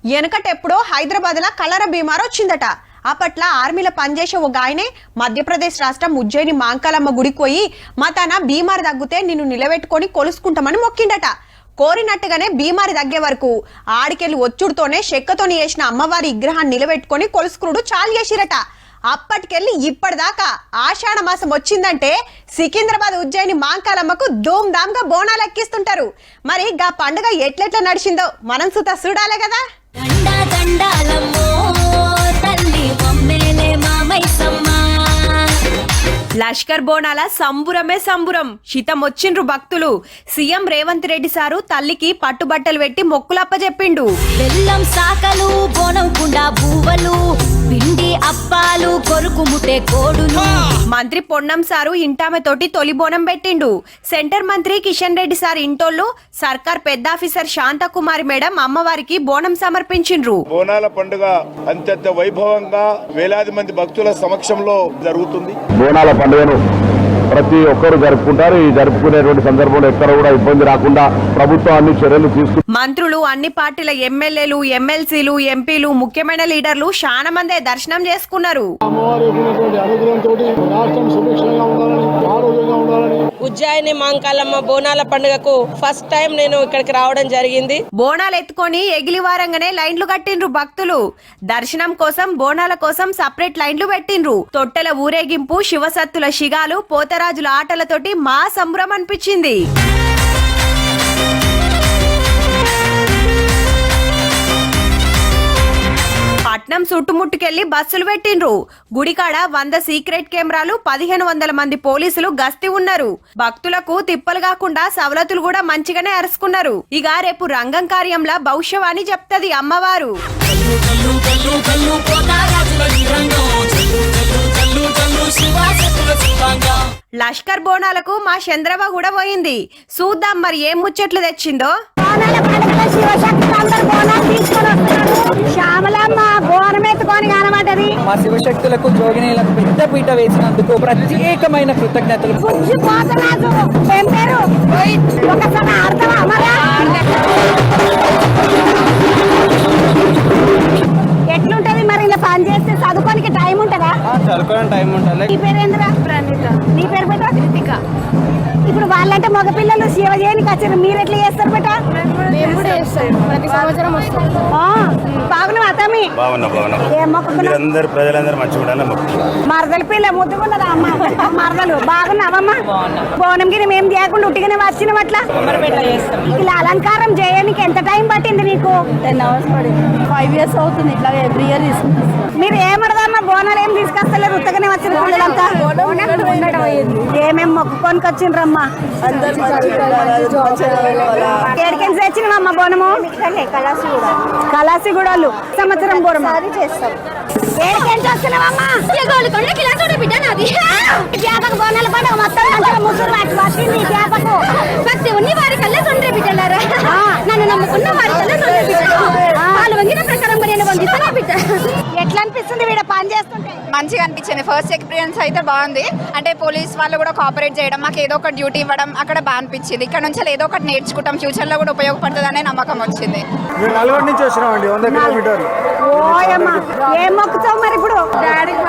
వెనకటెప్పుడో హైదరాబాద్లో కలరా బీమార్ వచ్చిందట. అప్పట్ల ఆర్మీలో పనిచేసే ఒక ఆయనే మధ్యప్రదేశ్ రాష్ట్రం ఉజ్జయిని మాంకాలమ్మ గుడికి పోయి మా తన బీమార్ తగ్గితే నిన్ను నిలబెట్టుకొని కొలుసుకుంటామని మొక్కిండట. కోరినట్టుగానే బీమారి తగ్గే వరకు ఆడికెళ్ళి ఒచ్చుడుతోనే చెక్కతోని చేసిన అమ్మవారి విగ్రహాన్ని నిలబెట్టుకొని కొలుసుకురుడు చాలు చేసిరట. అప్పటికెళ్ళి ఇప్పటిదాకా ఆషాఢ మాసం వచ్చిందంటే సికింద్రాబాద్ ఉజ్జయిని మాంకాలమ్మకు ధూమ్ ధామ్ గా బోనాలు ఎక్కిస్తుంటారు. మరి గా పండుగ ఎట్లెట్లా నడిచిందో మనం సుతా చూడాలి కదా. లష్కర్ బోనాల సంబురమే సంబురం. శితమొచ్చిండ్రు భక్తులు. సీఎం రేవంత్ రెడ్డి సారు తల్లికి పట్టుబట్టలు పెట్టి మొక్కులప్పజెప్పిండు. బెల్లం సాకలు బోనం కుండా బూవలు పిండి అప్పాలు కొరుకు ముట్టే కోడులు. మంత్రి పొన్నం సారు ఇంటామె తోటి తొలి బోనం పెట్టిండు. సెంటర్ మంత్రి కిషన్ రెడ్డి సార్ ఇంటోళ్ళు సర్కార్ పెద్ద ఆఫీసర్ శాంతకుమారి మేడం అమ్మవారికి బోనం సమర్పించిండ్రు. బోనాల పండుగ అత్యంత వైభవంగా వేలాది మంది భక్తుల సమక్షంలో జరుగుతుంది. బోనాల పండుగను ప్రతి ఒక్కరు జరుపుకుంటారు. ఈ జరుపుకునేటువంటి సందర్భంలో ఎక్కడ కూడా ఇబ్బంది రాకుండా ప్రభుత్వం అన్ని చర్యలు తీసుకుంది. మంత్రులు, అన్ని పార్టీల ఎమ్మెల్యేలు, ఎమ్మెల్సీలు, ఎంపీలు, ముఖ్యమైన లీడర్లు చాలా మందే దర్శనం చేసుకున్నారు. ఉజ్జయిని మాంకాలమ్మ బోనాల పండుగకు ఫస్ట్ టైం నేను ఇక్కడికి రావడం జరిగింది. బోనాలు ఎత్తుకొని ఎగిలి వారంగానే లైన్లు కట్టిండ్రు భక్తులు. దర్శనం కోసం బోనాల కోసం సపరేట్ లైన్లు పెట్టిండ్రు. తొట్టెల ఊరేగింపు, శివసత్తుల శిగాలు, పోతరాజుల ఆటలతోటి మా సంబరం అనిపించింది. పట్నం చుట్టుముట్టుకెళ్లి బస్సులు పెట్టిండ్రు. గుడికాడ 100 సీక్రెట్ కెమెరాలు, 1500 మంది పోలీసులు గస్తీ ఉన్నారు. భక్తులకు తిప్పలు కాకుండా సవలతులు కూడా మంచిగానే అరుచుకున్నారు. ఇక రేపు రంగం కార్యంలా భవిష్యవాణి చెప్తది అమ్మవారు. లష్కర్ బోనాలకు మా చంద్రవ కూడా పోయింది. చూద్దాం మరి ఏం ముచ్చట్లు తెచ్చిందో. మా శివశక్తులకు జోగినీలకు పెద్ద పీట వేసినందుకు ప్రత్యేకమైన కృతజ్ఞతలు. ఎట్లుంటది మరి ఇలా పని చేస్తే చదువుకోనికి టైం ఉంటుందా? చదువుకోవడానికి టైం ఉంటుంది. నీ పేరు ఏంద్రా? ప్రణీత. నీ పేరు బేట? రితిక. ఇప్పుడు వాళ్ళంటే మగ పిల్లలు సేవ చేయడానికి వచ్చారు, మీరు ఎట్లా చేస్తారు బేట? ప్రతి సంవత్సరం వస్తాం. బాగున్నావా తమ్మి? అందరు ప్రజలందరూ మంచిగా ఉండాలి. మరదల పిల్ల ముద్దుకున్నదా అమ్మ? మరదలు బాగున్నావమ్మా? బోనం గిరి మేము చేయకుండా ఉట్టిగానే వచ్చినాం. అట్లా ఇలా అలంకారం చేయడానికి ఎంత టైం పట్టింది నీకు? 10 hours పడింది. 5 years అవుతుంది. ఇట్లా ఎవ్రీ ఇయర్ తీసుకుంటాం. మీరు ఏమడదమ్మా? బోనాలు ఏం తీసుకొస్తలేరు, ఉత్తగానే వచ్చిన పిల్లలంతా ఏమేమి మొక్కుకొని వచ్చిండ్రమ్మా? ఏడికెళ్ళి తెచ్చినవమ్మా బోనము? కలాసిగూడలు సంవత్సరం బోనం చేస్తాం. ఏడికెళ్ళి వస్తున్నావమ్మా? బోనాల పండుగ మొత్తం ముసురు వచ్చింది. చేపకు భక్తి ఉన్ని వారి కళ్ళే సొండ్రే బిడ్డలారా, నన్ను నమ్ముకున్న వారి కళ్ళే సొండ్రే బిడ్డలు. వాళ్ళు వంగిన ప్రకారం మరి వంగిస్తున్నా బిడ్డ. ఎట్లా అనిపిస్తుంది వీడ పని చేస్తుంటే? మంచిగా అనిపించింది. ఫస్ట్ ఎక్స్పీరియన్స్ అయితే బాగుంది. అంటే పోలీస్ వాళ్ళు కూడా కోఆపరేట్ చేయడం, మాకు ఏదో ఒక డ్యూటీ ఇవ్వడం అక్కడ బాగా అనిపించింది. ఇక్కడ నుంచి ఏదో ఒకటి నేర్చుకుంటాం, ఫ్యూచర్ లో కూడా ఉపయోగపడుతుంది అనే నమ్మకం వచ్చింది. ఏం మొక్కుతావు మరి ఇప్పుడు? డాడీకి